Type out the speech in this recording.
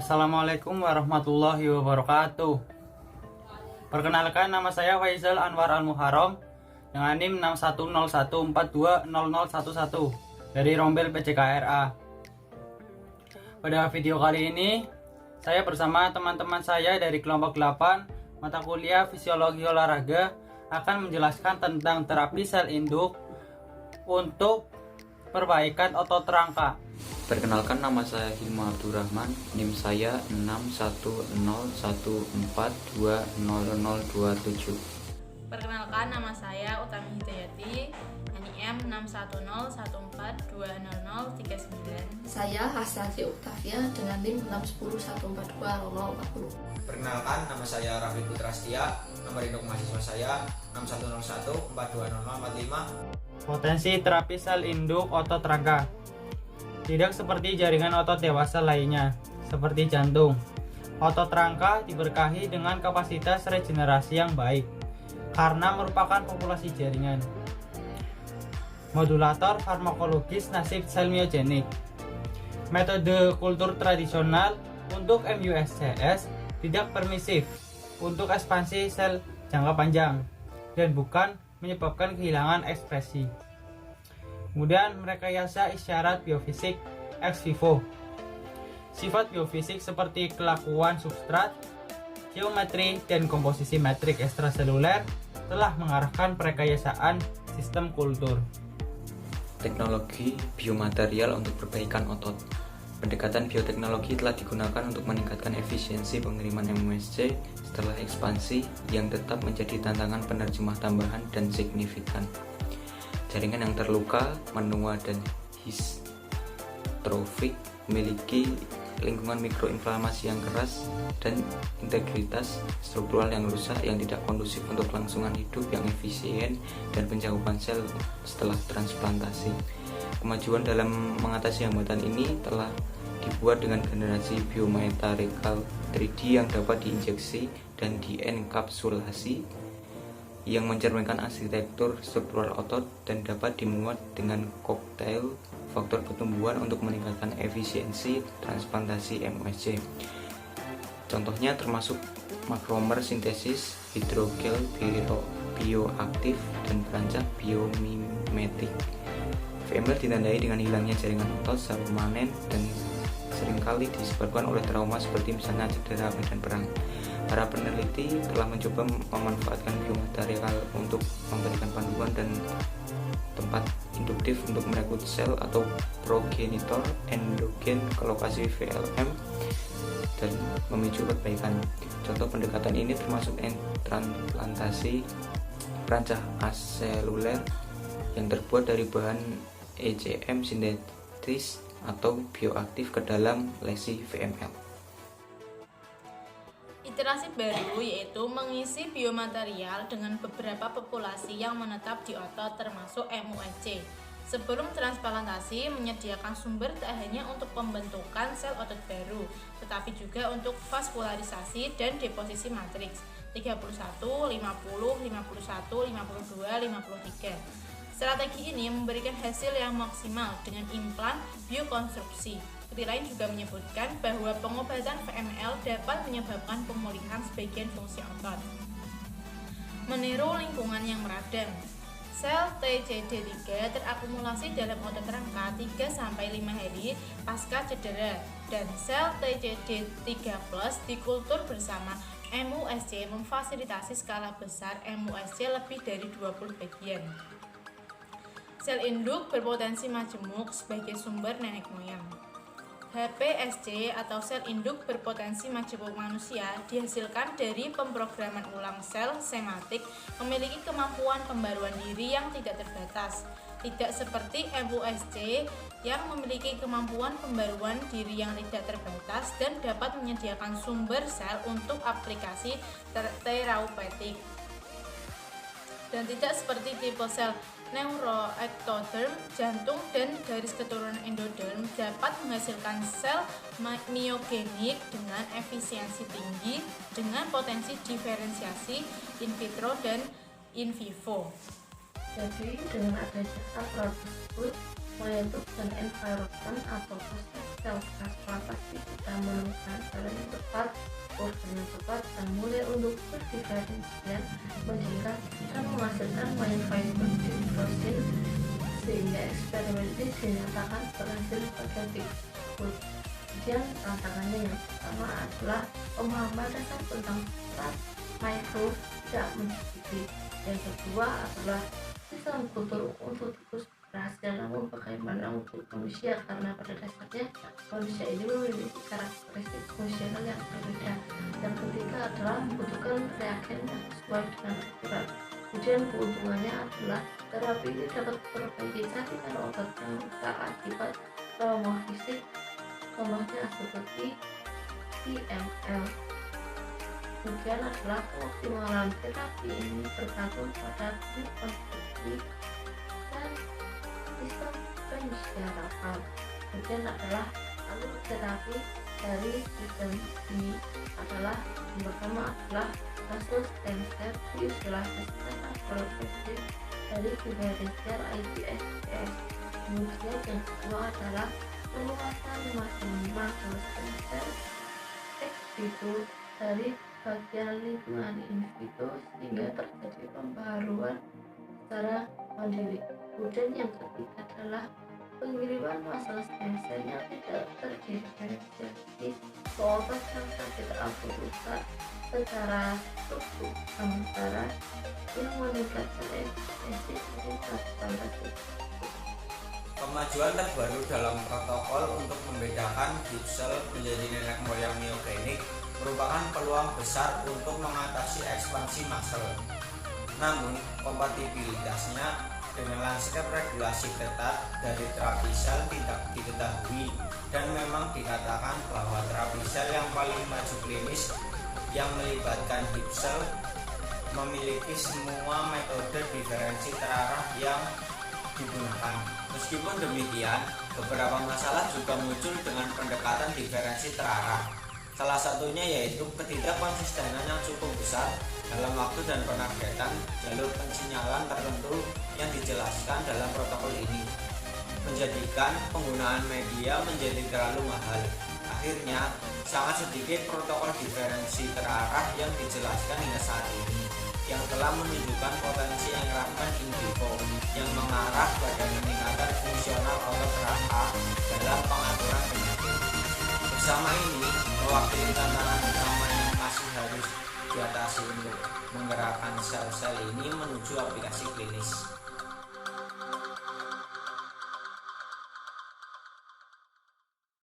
Assalamualaikum warahmatullahi wabarakatuh. Perkenalkan, nama saya Faizal Anwar Al-Muharram dengan NIM 6101420011 dari Rombel PCKRA. Pada video kali ini, saya bersama teman-teman saya dari kelompok 8 mata kuliah Fisiologi Olahraga akan menjelaskan tentang terapi sel induk untuk perbaikan otot rangka. Perkenalkan, nama saya Hilma Abdurrahman, NIM saya 6101420027. Perkenalkan, nama saya Utami Hidayati, NIM 6101420039. Saya Hasnati Uktavia dengan NIM 6101420040. Perkenalkan, nama saya Raffi Putrastia, nomor induk mahasiswa saya 6101420045. Potensi terapi sel induk otot rangka. Tidak seperti jaringan otot dewasa lainnya, seperti jantung. Otot rangka diberkahi dengan kapasitas regenerasi yang baik, karena merupakan populasi jaringan. Modulator farmakologis nasib sel miogenik. Metode kultur tradisional untuk MUSCS tidak permisif untuk ekspansi sel jangka panjang dan bukan menyebabkan kehilangan ekspresi. Kemudian merekayasa isyarat biofisik ex vivo. Sifat biofisik seperti kelakuan substrat, geometri, dan komposisi metrik ekstraseluler telah mengarahkan perekayasaan sistem kultur. Teknologi biomaterial untuk perbaikan otot. Pendekatan bioteknologi telah digunakan untuk meningkatkan efisiensi pengiriman MUSC setelah ekspansi yang tetap menjadi tantangan penerjemah tambahan dan signifikan. Jaringan yang terluka, menua, dan histrofik memiliki lingkungan mikroinflamasi yang keras dan integritas struktural yang rusak yang tidak kondusif untuk kelangsungan hidup yang efisien dan pencaupan sel setelah transplantasi. Kemajuan dalam mengatasi hambatan ini telah dibuat dengan generasi biomaterial 3D yang dapat diinjeksi dan dienkapsulasi, yang mencerminkan arsitektur struktural otot dan dapat dimuat dengan koktail faktor pertumbuhan untuk meningkatkan efisiensi transplantasi MUSC. Contohnya termasuk makromer sintesis, hidrogel bioaktif, dan perancang biomimetik. VML ditandai dengan hilangnya jaringan otot secara permanen dan seringkali disebabkan oleh trauma seperti misalnya cedera medan perang. Para peneliti telah mencoba memanfaatkan biomaterial untuk memberikan panduan dan tempat induktif untuk merekrut sel atau progenitor endogen ke lokasi VLM dan memicu perbaikan. Contoh pendekatan ini termasuk transplantasi perancang aseluler yang terbuat dari bahan ECM sintetis atau bioaktif ke dalam lesi VML. Iterasi baru yaitu mengisi biomaterial dengan beberapa populasi yang menetap di otot termasuk MUSC. Sebelum transplantasi, menyediakan sumber tak hanya untuk pembentukan sel otot baru, tetapi juga untuk vaskularisasi dan deposisi matriks 31, 50, 51, 52, 53. Strategi ini memberikan hasil yang maksimal dengan implan biokonstruksi. Studi lain juga menyebutkan bahwa pengobatan VML dapat menyebabkan pemulihan sebagian fungsi otot. Meniru lingkungan yang meradang. Sel TCD3 terakumulasi dalam otot rangka 3-5 hari pasca cedera, dan sel TCD3+ dikultur bersama MUSC memfasilitasi skala besar MUSC lebih dari 20 bagian. Sel induk berpotensi majemuk sebagai sumber nenek moyang. HPSC atau sel induk berpotensi majemuk manusia dihasilkan dari pemrograman ulang sel sematik memiliki kemampuan pembaruan diri yang tidak terbatas. Tidak seperti MUSC yang memiliki kemampuan pembaruan diri yang tidak terbatas dan dapat menyediakan sumber sel untuk aplikasi terapeutik. Dan tidak seperti tipe sel neuroektoderm, jantung, dan garis keturunan endoderm dapat menghasilkan sel miogenik dengan efisiensi tinggi dengan potensi diferensiasi in vitro dan in vivo. Jadi dengan adanya aparatus tersebut, Myotope dan environment atau proses sel transplantasi kita menemukan sel yang tepat, organ yang tepat, dan mulai untuk berdiferensiasi meningkat dan menghasilkan myofiber dystrosin, sehingga eksperimen ini dinyatakan berhasil pada tersebut. Kemudian tantangannya yang pertama adalah pemahaman dasar tentang struktur mikro tidak mencukupi. Yang kedua adalah sistem kultur untuk tikus berhasil, namun bagaimana untuk manusia, karena pada dasarnya manusia ini memiliki karakteristik fungsional yang berbeda. Yang ketiga adalah membutuhkan reagen yang sesuai dengan ukuran. Kemudian keuntungannya adalah terapi ini dapat memperbaiki jaringan otot yang rusak akibat trauma fisik, contohnya seperti IML. Kemudian adalah keoptimalan terapi ini bergantung pada konstruksi dan sistem penyerapan. Kemudian adalah alur terapi dari sistem ini adalah yang pertama adalah kasus stem cell diisolasikan progresif dari diferensial iPSCs. Kemudian yang kedua adalah peluasan maksimal stem cell ex vivo dari bagian lingkungan in vivo sehingga terjadi pembaharuan secara mandiri. Kemudian yang ketiga adalah pengiriman masal stem cell yang tidak terdiferensiasi ke otot yang tidak akan secara struktur, sementara yang meningkatkan efisiensi dari transplantasi. Kemajuan terbaru dalam protokol untuk membedakan gipsel menjadi nenek moyang neogenik merupakan peluang besar untuk mengatasi ekspansi muscle. Namun, kompatibilitasnya dengan lanskap regulasi ketat dari terapi sel tidak diketahui, dan memang dikatakan bahwa terapi sel yang paling maju klinis yang melibatkan gipsel memiliki semua metode diferensi terarah yang digunakan. Meskipun demikian, beberapa masalah juga muncul dengan pendekatan diferensi terarah. Salah satunya yaitu ketidakkonsistenan yang cukup besar dalam waktu dan penargetan jalur pensinyalan tertentu yang dijelaskan dalam protokol ini, menjadikan penggunaan media menjadi terlalu mahal. Akhirnya, sangat sedikit protokol diferensi terarah yang dijelaskan hingga saat ini, yang telah menunjukkan potensi engraftment in vivo yang mengarah pada meningkatkan fungsional otot rahang dalam pengaturan penyakit. Bersama ini mewakili tantangan utama yang masih harus diatasi untuk menggerakkan sel-sel ini menuju aplikasi klinis.